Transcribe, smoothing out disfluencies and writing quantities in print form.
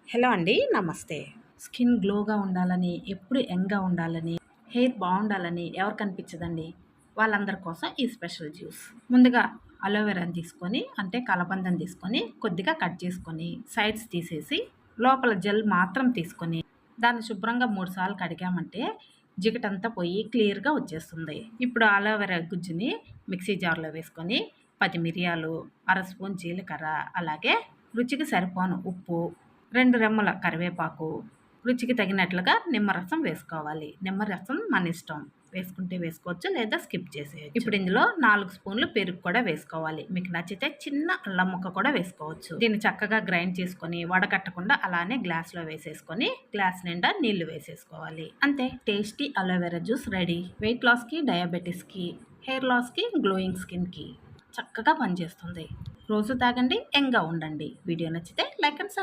Hello అండి. నమస్తే. Skin గ్లోగా ఉండాలని, ఎప్పుడు యంగ్‌గా ఉండాలని, హెయిర్ బావుండాలని ఎవరికి అనిపించదండి? వాళ్ళందరి కోసం ఈ స్పెషల్ జ్యూస్. ముందుగా అలోవెరాని తీసుకొని, అంటే కలబందం తీసుకొని, కొద్దిగా కట్ చేసుకొని, సైడ్స్ తీసేసి, లోపల జెల్ మాత్రం తీసుకొని, దాన్ని శుభ్రంగా 3 సార్లు కడిగామంటే జిగటంతా పోయి క్లియర్‌గా వచ్చేస్తుంది. ఇప్పుడు అలోవెరా గుజ్జుని మిక్సీ జార్‌లో వేసుకొని, 10 మిరియాలు, అర స్పూన్ జీలకర్ర, అలాగే రుచికి సరిపోను ఉప్పు, 2 రెమ్మల కరివేపాకు, రుచికి తగినట్లుగా నిమ్మరసం వేసుకోవాలి. నిమ్మరసం మన ఇష్టం. వేసుకుంటే వేసుకోవచ్చు, లేదా స్కిప్ చేసేయొచ్చు. ఇప్పుడు ఇందులో 4 స్పూన్లు పెరుగు కూడా వేసుకోవాలి. మీకు నచ్చితే చిన్న అల్లం ముక్క కూడా వేసుకోవచ్చు. దీన్ని చక్కగా గ్రైండ్ చేసుకొని వడకట్టకుండా అలానే గ్లాస్‌లో వేసేసుకొని గ్లాస్ నిండా నీళ్లు వేసేసుకోవాలి. అంతే, tasty aloe vera juice ready. Weight లాస్‌కి, డయాబెటిస్‌కి, హెయిర్ లాస్‌కి, గ్లోయింగ్ స్కిన్‌కి చక్కగా పనిచేస్తుంది. రోజు తాగండి, యంగ్‌గా ఉండండి. వీడియో నచ్చితే లైక్ అండ్ సబ్స్క్రైబ్